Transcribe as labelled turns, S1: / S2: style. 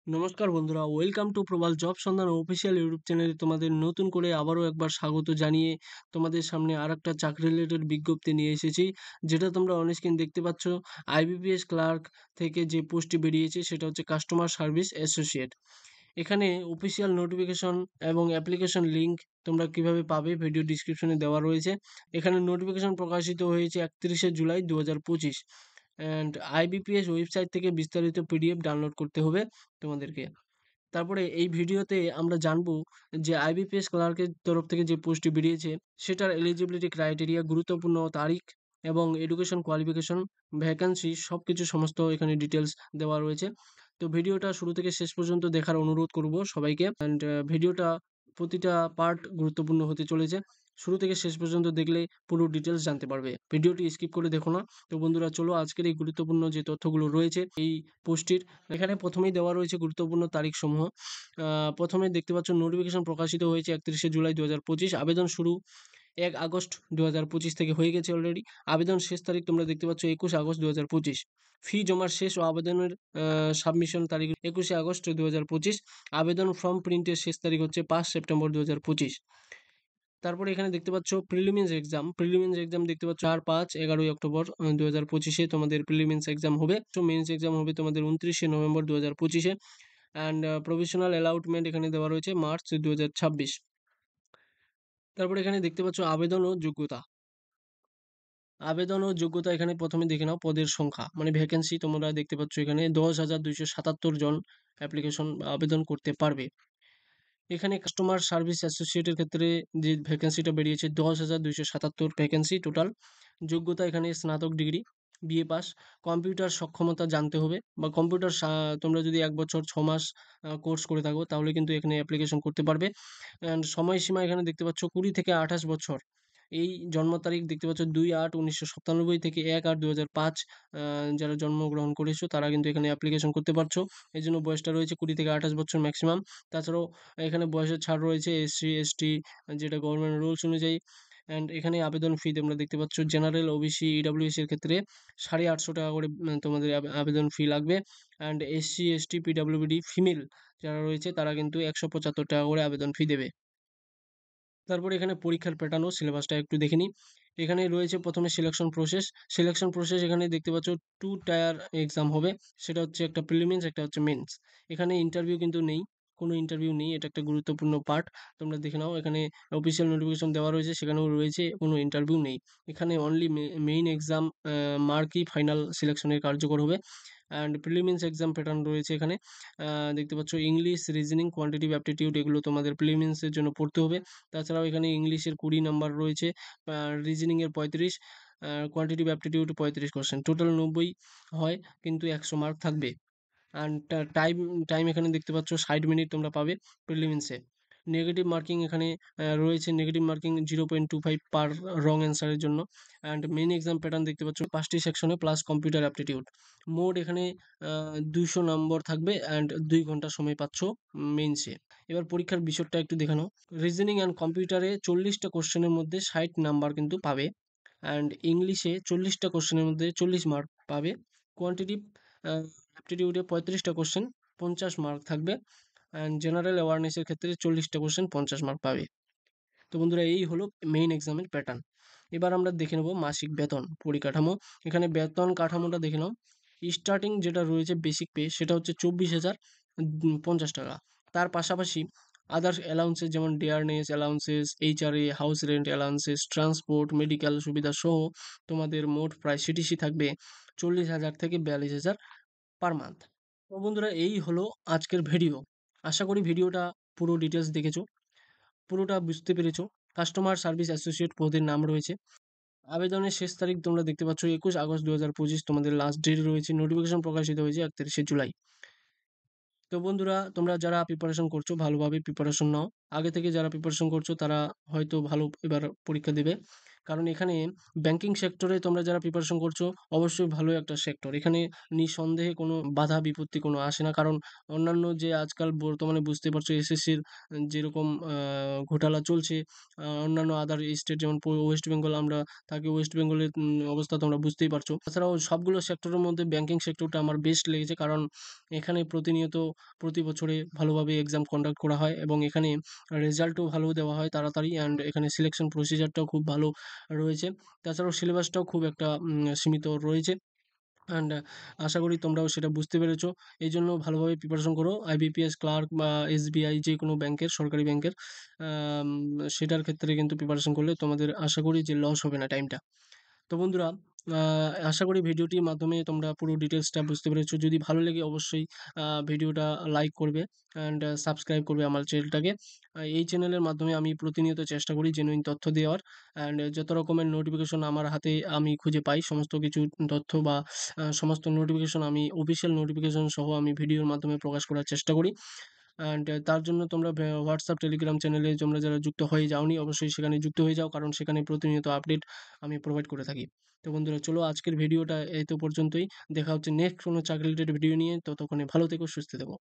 S1: নমস্কার বন্ধুরা, welcome to Prabal job সন্ধান অফিসিয়াল ইউটিউব চ্যানেলে তোমাদের নতুন করে আবারও একবার স্বাগত জানিয়ে তোমাদের সামনে আর একটা চাকরি রিলেটেড বিজ্ঞপ্তি নিয়ে এসেছি। যেটা তোমরা অন স্ক্রিন দেখতে পাচ্ছ। আইবিপিএস ক্লার্ক থেকে যে পোস্টটি বেরিয়েছে সেটা হচ্ছে কাস্টমার সার্ভিস অ্যাসোসিয়েট। এখানে অফিসিয়াল নোটিফিকেশন এবং অ্যাপ্লিকেশন লিঙ্ক তোমরা কিভাবে পাবে ভিডিও ডিসক্রিপশনে দেওয়া রয়েছে। এখানে নোটিফিকেশন প্রকাশিত হয়েছে 31শে জুলাই 2025 অ্যান্ড আইবিপিএস ওয়েবসাইট থেকে বিস্তারিত পিডিএফ ডাউনলোড করতে হবে তোমাদেরকে। তারপরে এই ভিডিওতে আমরা জানবো যে আইবিপিএস ক্লার্কের তরফ থেকে যে পোস্টটি বেরিয়েছে সেটার এলিজিবিলিটি ক্রাইটেরিয়া, গুরুত্বপূর্ণ তারিখ এবং এডুকেশন কোয়ালিফিকেশন, ভ্যাকেন্সি সবকিছু সমস্ত এখানে ডিটেলস দেওয়া রয়েছে। তো ভিডিওটা শুরু থেকে শেষ পর্যন্ত দেখার অনুরোধ করব সবাইকে। অ্যান্ড ভিডিওটা প্রতিটা পার্ট গুরুত্বপূর্ণ হতে চলেছে। শুরু থেকে শেষ পর্যন্ত দেখলে পুরো ডিটেলস জানতে পারবে, ভিডিওটি স্কিপ করে দেখো না। তো বন্ধুরা চলো আজকের এই গুরুত্বপূর্ণ যে তথ্যগুলো রয়েছে এই পোস্টটির, এখানে প্রথমেই দেওয়া রয়েছে গুরুত্বপূর্ণ তারিখসমূহ। প্রথমে দেখতে পাচ্ছ নোটিফিকেশন প্রকাশিত হয়েছে 31শে জুলাই 2025। আবেদন শুরু 1 আগস্ট 2025 থেকে হয়ে গেছে অলরেডি। আবেদন শেষ তারিখ তোমরা দেখতে পাচ্ছ 21 আগস্ট 2025। ফি জমার শেষ ও আবেদনের সাবমিশন তারিখ 21 আগস্ট 2025। আবেদন ফর্ম প্রিন্টের শেষ তারিখ হচ্ছে 5 সেপ্টেম্বর 2025। তারপরে এখানে দেখতে পাচ্ছ প্রিলিমিনস এক্সাম দেখতে পাচ্ছ 4, 5, 11 অক্টোবর 2025 তোমাদের প্রিলিমিনস এক্সাম হবে। তো মেন্স এক্সাম হবে তোমাদের 29 নভেম্বর 2025। অ্যান্ড প্রভিশনাল অ্যালাউটমেন্ট এখানে দেওয়া রয়েছে মার্চ 2026। তারপরে এখানে দেখতে পাচ্ছ আবেদন ও যোগ্যতা এখানে প্রথমে দেখে নাও। পদের সংখ্যা মানে ভ্যাকেন্সি তোমরা দেখতে পাচ্ছ এখানে 10,277 জন অ্যাপ্লিকেশন আবেদন করতে পারবে। এখানে কাস্টমার সার্ভিস অ্যাসোসিয়েটের ক্ষেত্রে যে ভ্যাকেন্সিটা বেরিয়েছে 10,277 ভ্যাকেন্সি টোটাল। যোগ্যতা এখানে স্নাতক ডিগ্রি, বিএ পাস। কম্পিউটার সক্ষমতা জানতে হবে বা কম্পিউটার তোমরা যদি 1 বছর 6 মাস কোর্স করে থাকো তাহলে কিন্তু এখানে অ্যাপ্লিকেশন করতে পারবে। অ্যান্ড সময়সীমা এখানে দেখতে পাচ্ছ 20 থেকে 28 বছর। এই জন্ম তারিখ দেখতে পাচ্ছ 2/8/1997 থেকে 1/8/2005। যারা জন্মগ্রহণ করেছো তারা কিন্তু এখানে অ্যাপ্লিকেশন করতে পারছো। এই জন্য বয়সটা রয়েছে 20 থেকে 28 বছর ম্যাক্সিমাম। তাছাড়াও এখানে বয়সের ছাড় রয়েছে এসসি এসটি, যেটা গভর্নমেন্ট রুলস অনুযায়ী। অ্যান্ড এখানে আবেদন ফি তোমরা দেখতে পাচ্ছ জেনারেল, ওবিসি, ইডাব্লিউএস এর ক্ষেত্রে 850 টাকা করে তোমাদের আবেদন ফি লাগবে। অ্যান্ড এসসি এসটি পিডাব্লিউবিডি ফিমেল যারা রয়েছে তারা কিন্তু 175 টাকা করে আবেদন ফি দেবে। তারপরে এখানে পরীক্ষার প্যাটার্ন ও সিলেবাসটা একটু দেখে নিই। এখানে রয়েছে প্রথমে সিলেকশন প্রসেস এখানে দেখতে পাচ্ছ 2 টায়ার এক্সাম হবে। সেটা হচ্ছে একটা প্রিলিমিনস, একটা হচ্ছে মেন্স। এখানে ইন্টারভিউ কিন্তু নেই, কোনো ইন্টারভিউ নেই, এটা একটা গুরুত্বপূর্ণ পার্ট। তোমরা দেখে নাও এখানে অফিসিয়াল নোটিফিকেশন দেওয়া রয়েছে, সেখানেও রয়েছে কোনো ইন্টারভিউ নেই। এখানে অনলি মেইন এক্সাম মার্কই ফাইনাল সিলেকশনের কার্যকর হবে। অ্যান্ড প্রিলিমিনস এক্সাম প্যাটার্ন রয়েছে এখানে। দেখতে পাচ্ছ ইংলিশ, রিজনিং, কোয়ান্টিটিভ অ্যাপটিটিউড এগুলো তোমাদের প্রিলিমিনসের জন্য পড়তে হবে। তাছাড়াও এখানে ইংলিশের 20 নাম্বার রয়েছে, রিজনিংয়ের 35, কোয়ান্টিটিভ অ্যাপটিটিউড 35 কোশ্চেন, টোটাল 90 হয়, কিন্তু 100 মার্ক থাকবে। অ্যান্ড টাইম টাইম এখানে দেখতে পাচ্ছ 60 মিনিট তোমরা পাবে প্রিলিমিনসে। নেগেটিভ মার্কিং এখানে রয়েছে, নেগেটিভ মার্কিং 0.25 পার রং অ্যান্সারের জন্য। অ্যান্ড মেইন এক্সাম প্যাটার্ন দেখতে পাচ্ছ 5টি সেকশনে প্লাস কম্পিউটার অ্যাপটিটিউড। মোট এখানে 200 নম্বর থাকবে অ্যান্ড 2 ঘন্টা সময় পাচ্ছ মেইনসে। এবার পরীক্ষার বিষয়টা একটু দেখে নাও। রিজনিং অ্যান্ড কম্পিউটারে 40টা কোশ্চেনের মধ্যে 60 নাম্বার কিন্তু পাবে। অ্যান্ড ইংলিশে 40টা কোশ্চেনের মধ্যে 40 মার্ক পাবে। কোয়ান্টিটিভ অ্যাপটিটিউডে 35টা কোশ্চেন 50 মার্ক থাকবে। অ্যান্ড জেনারেল অ্যাওয়ারনেসের ক্ষেত্রে 40টা কোশ্চেন 50 মার্ক পাবে। তো বন্ধুরা এই হলো মেইন এক্সামের প্যাটার্ন। এবার আমরা দেখে নেব মাসিক বেতন পরিকাঠামো। এখানে বেতন কাঠামোটা দেখে নাও। স্টার্টিং যেটা রয়েছে বেসিক পে সেটা হচ্ছে 24,050 টাকা। তার পাশাপাশি আদার্স অ্যালাউন্সেস যেমন dearness allowances, HRA, house rent allowances, transport, medical সুবিধা সহ তোমাদের মোট প্রায় সিটিসি থাকবে 40,000 থেকে 42,000 পার মান্থ। তো বন্ধুরা এই হলো আজকের ভিডিও। আশা করি ভিডিওটা পুরো ডিটেলস দেখেছো, পুরোটা বুঝতে পেরেছো। কাস্টমার সার্ভিস অ্যাসোসিয়েট পদের নাম রয়েছে। আবেদনের শেষ তারিখ তোমরা দেখতে পাচ্ছ 21 আগস্ট 2025 তোমাদের লাস্ট ডেট রয়েছে। নোটিফিকেশন প্রকাশিত হয়েছে 31শে জুলাই। তো বন্ধুরা তোমরা যারা প্রিপারেশন করছো ভালোভাবে প্রিপারেশন নাও। আগে থেকে যারা প্রিপারেশন করছো তারা হয়তো ভালো এবার পরীক্ষা দেবে। কারণ এখানে ব্যাংকিং সেক্টরে তোমরা যারা প্রিপারেশন করছো অবশ্যই ভালো একটা সেক্টর। এখানে নিঃসন্দেহে কোনো বাধা বিপত্তি কোনো আসে না। কারণ অন্যান্য যে আজকাল বর্তমানে বুঝতে পারছো এসএসসির যেরকম ঘোটালা চলছে, অন্যান্য আদার স্টেট যেমন ওয়েস্ট বেঙ্গল আমরা থাকি, ওয়েস্ট বেঙ্গলের অবস্থা তোমরা বুঝতেই পারছো। তাছাড়াও সবগুলো সেক্টরের মধ্যে ব্যাংকিং সেক্টরটা আমার বেস্ট লেগেছে, কারণ এখানে প্রতিনিয়ত প্রতি বছরে ভালোভাবে এক্সাম কন্ডাক্ট করা হয় এবং এখানে রেজাল্টও ভালো দেওয়া হয় তাড়াতাড়ি, অ্যান্ড এখানে সিলেকশন প্রসিজারটাও খুব ভালো রয়েছে। তাছাড়াও সিলেবাসটাও খুব একটা সীমিত রয়েছে, অ্যান্ড আশা করি তোমরাও সেটা বুঝতে পেরেছো। এই জন্য ভালোভাবে প্রিপারেশন করো আইবিপিএস ক্লার্ক বা এসবিআই যে কোনো ব্যাংকের, সরকারি ব্যাংকের, সেটার ক্ষেত্রে কিন্তু প্রিপারেশন করলে তোমাদের আশা করি যে লস হবে না টাইমটা। তো বন্ধুরা, আশা করি ভিডিওটির মাধ্যমে তোমরা পুরো ডিটেলসটা বুঝতে পেরেছো। যদি ভালো লেগে অবশ্যই ভিডিওটা লাইক করবে অ্যান্ড সাবস্ক্রাইব করবে আমার চ্যানেলটাকে। এই চ্যানেলের মাধ্যমে আমি প্রতিনিয়ত চেষ্টা করি জেনুইন তথ্য দেওয়ার, অ্যান্ড যত রকমের নোটিফিকেশন আমার হাতে আমি খুঁজে পাই সমস্ত কিছু তথ্য বা সমস্ত নোটিফিকেশন আমি অফিসিয়াল নোটিফিকেশন সহ আমি ভিডিওর মাধ্যমে প্রকাশ করার চেষ্টা করি। অ্যান্ড তার জন্য তোমরা হোয়াটসঅ্যাপ টেলিগ্রাম চ্যানেলে তোমরা যারা যুক্ত হয়ে যাওনি অবশ্যই সেখানে যুক্ত হয়ে যাও, কারণ সেখানে প্রতিনিয়ত আপডেট আমি প্রোভাইড করে থাকি। তো বন্ধুরা, চলো আজকের ভিডিওটা এই তো পর্যন্তই। দেখা হচ্ছে নেক্সট কোনো চাকরি রিলেটেড ভিডিও নিয়ে। ততক্ষণে ভালো থেকো, সুস্থ থেকো।